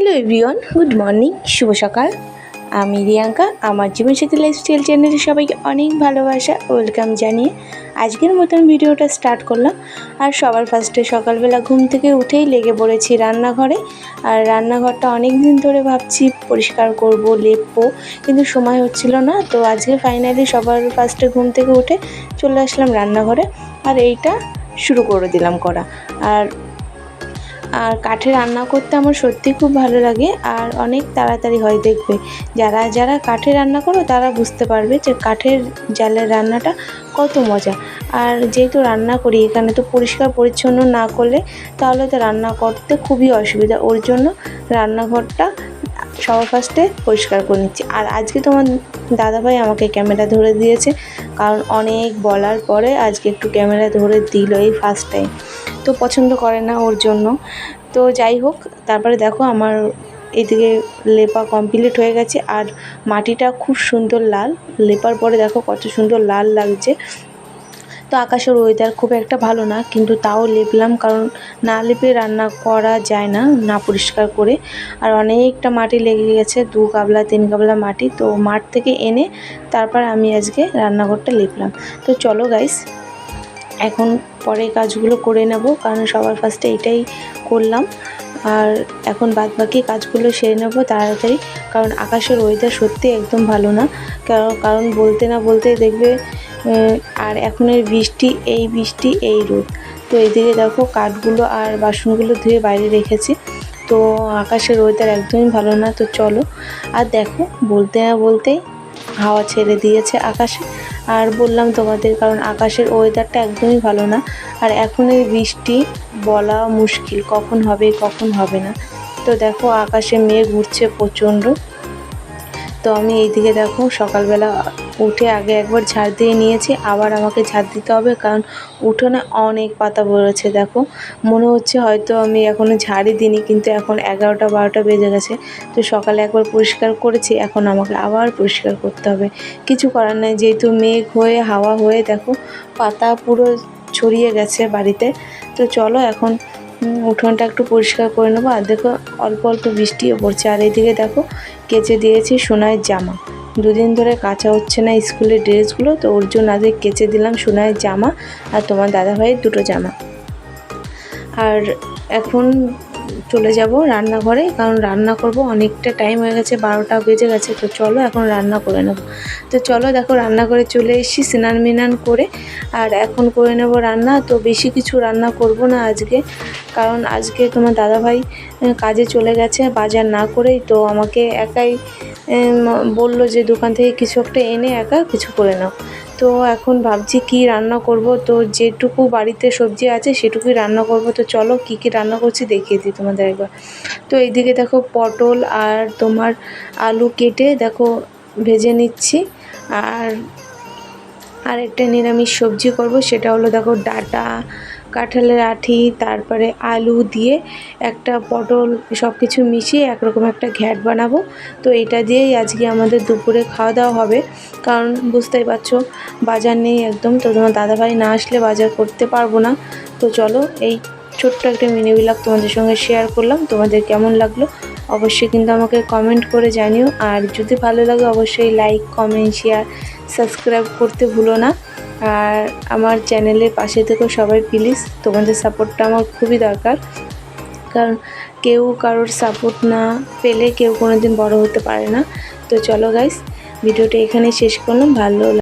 Hello everyone, good morning, শুভ সকাল। আমি রিয়াঙ্কা। আমার জীবনসাথী লাইফস্টাইল চ্যানেলে সবাইকে অনেক ভালোবাসা, ওয়েলকাম জানিয়ে আজকের মতন ভিডিওটা স্টার্ট করলাম। আর সবার ফার্স্টে সকালবেলা ঘুম থেকে উঠেই লেগে পড়েছি রান্নাঘরে। আর রান্নাঘরটা অনেক দিন ধরে ভাবছি পরিষ্কার করব, লেপবো, কিন্তু সময় হচ্ছিল না। তো আজকে ফাইনালি সবার ফার্স্টে ঘুম থেকে উঠে চলে আসলাম রান্নাঘরে, আর এইটা শুরু করে দিলাম করা। আর কাঠে রান্না করতে আমার সত্যি খুব ভালো লাগে, আর অনেক তাড়াতাড়ি হয়। দেখবে যারা যারা কাঠে রান্না করো তারা বুঝতে পারবে যে কাঠের জালের রান্নাটা কত মজা। আর যেহেতু রান্না করি এখানে, তো পরিষ্কার পরিচ্ছন্ন না করলে তাহলে তো রান্না করতে খুবই অসুবিধা। ওর জন্য রান্নাঘরটা সবার ফার্স্টে পরিষ্কার করে নিচ্ছি। আর আজকে তোমার দাদাভাই আমাকে ক্যামেরা ধরে দিয়েছে, কারণ অনেক বলার পরে আজকে একটু ক্যামেরা ধরে দিল এই ফার্স্ট টাইম। তো পছন্দ করে না ওর জন্য। তো যাই হোক, তারপরে দেখো আমার এদিকে লেপা কমপ্লিট হয়ে গেছে, আর মাটিটা খুব সুন্দর লাল। লেপার পরে দেখো কত সুন্দর লাল লাগছে। তো আকাশের ওয়েদার খুব একটা ভালো না, কিন্তু তাও লেপলাম, কারণ না লেপে রান্না করা যায় না, না পরিষ্কার করে। আর অনেকটা মাটি লেগে গেছে, 2 গাবলা 3 গাবলা মাটি। তো মাঠ থেকে এনে তারপর আমি আজকে রান্নাঘরটা লেপলাম। তো চলো গাইস, এখন পরে কাজগুলো করে নেব, কারণ সবার ফার্স্টে এটাই করলাম। আর এখন বাদবাকি কাজগুলো সেরে নেব তাড়াতাড়ি, কারণ আকাশের ওয়েদার সত্যি একদম ভালো না। কারণ বলতে না বলতে দেখবে আর এখনের বৃষ্টি, এই বৃষ্টি এই রোদ। তো এইদিকে দেখো কাঠগুলো আর বাসনগুলো ধুয়ে বাইরে রেখেছি। তো আকাশের ওয়েদার একদমই ভালো না। তো চলো, আর দেখো বলতে না বলতেই হাওয়া ছেড়ে দিয়েছে আকাশে। আর বললাম তোমাদের, কারণ আকাশের ওয়েদারটা একদমই ভালো না। আর এখন এই বৃষ্টি বলা মুশকিল, কখন হবে কখন হবে না। তো দেখো আকাশে মেঘ উঠছে প্রচণ্ড। তো আমি এইদিকে দেখো সকালবেলা উঠে আগে একবার ঝাড় দিয়ে নিয়েছি, আবার আমাকে ঝাড় দিতে হবে, কারণ উঠোনে অনেক পাতা পড়েছে। দেখো মনে হচ্ছে হয়তো আমি এখনও ঝাড়ই দিইনি, কিন্তু এখন 11টা 12টা বেজে গেছে। তো সকালে একবার পরিষ্কার করেছি, এখন আমাকে আবার পরিষ্কার করতে হবে। কিছু করার নাই, যেহেতু মেঘ হয়ে হাওয়া হয়ে দেখো পাতা পুরো ছড়িয়ে গেছে বাড়িতে। তো চলো এখন উঠোনটা একটু পরিষ্কার করে নেবো। আর দেখো অল্প অল্প বৃষ্টিও পড়ছে। আর এইদিকে দেখো কেচে দিয়েছি সোনাইয়ের জামা, 2 দিন ধরে কাচা হচ্ছে না স্কুলের ড্রেসগুলো, তো ওর জন্য আজকে কেচে দিলাম সোনাইয়ের জামা আর তোমার দাদাভাইয়ের 2টো জামা। আর এখন চলে যাব রান্নাঘরে, কারণ রান্না করব, অনেকটা টাইম হয়ে গেছে, 12টা বেজে গেছে। তো চলো এখন রান্না করে নেব। তো চলো দেখো রান্না করে চলে এসেছি স্নান মিনান করে, আর এখন করে নেব রান্না। তো বেশি কিছু রান্না করব না আজকে, কারণ আজকে তোমার দাদাভাই কাজে চলে গেছে বাজার না করেই। তো আমাকে একাই বলল যে দোকান থেকে কিছু একটা এনে একা কিছু করে নাও। তো এখন ভাবছি কি রান্না করব। তো যেটুকু বাড়িতে সবজি আছে সেটুকুই রান্না করব। তো চলো কি কি রান্না করছি দেখিয়ে দিই তোমাদের একবার। তো এইদিকে দেখো পটল আর তোমার আলু কেটে দেখো ভেজে নিচ্ছি। আর একটা নিরামিষ সবজি করব, সেটা হলো দেখো ডাঁটা, কাঁঠালের আঁটি, তারপরে আলু দিয়ে একটা পটল, সব কিছু মিশিয়ে একরকম একটা ঘ্যাট বানাবো। তো এটা দিয়েই আজকে আমাদের দুপুরে খাওয়া দাওয়া হবে, কারণ বুঝতেই পারছো বাজার নেই একদম। তো তোমার দাদাভাই না আসলে বাজার করতে পারবো না। তো চলো এই ছোট্ট একটা মিনি ব্লগ তোমাদের সঙ্গে শেয়ার করলাম। তোমাদের কেমন লাগলো অবশ্যই কিন্তু আমাকে কমেন্ট করে জানিও। আর যদি ভালো লাগে অবশ্যই লাইক, কমেন্ট, শেয়ার, সাবস্ক্রাইব করতে ভুলো না। আর আমার চ্যানেলের পাশে থেকো সবাই প্লিজ, তোমাদের সাপোর্টটা আমার খুবই দরকার, কারণ কেউ কারোর সাপোর্ট না পেলে কেউ কোনো দিন বড়ো হতে পারে না। তো চলো গাইস, ভিডিওটা এখানে শেষ করলাম। ভালো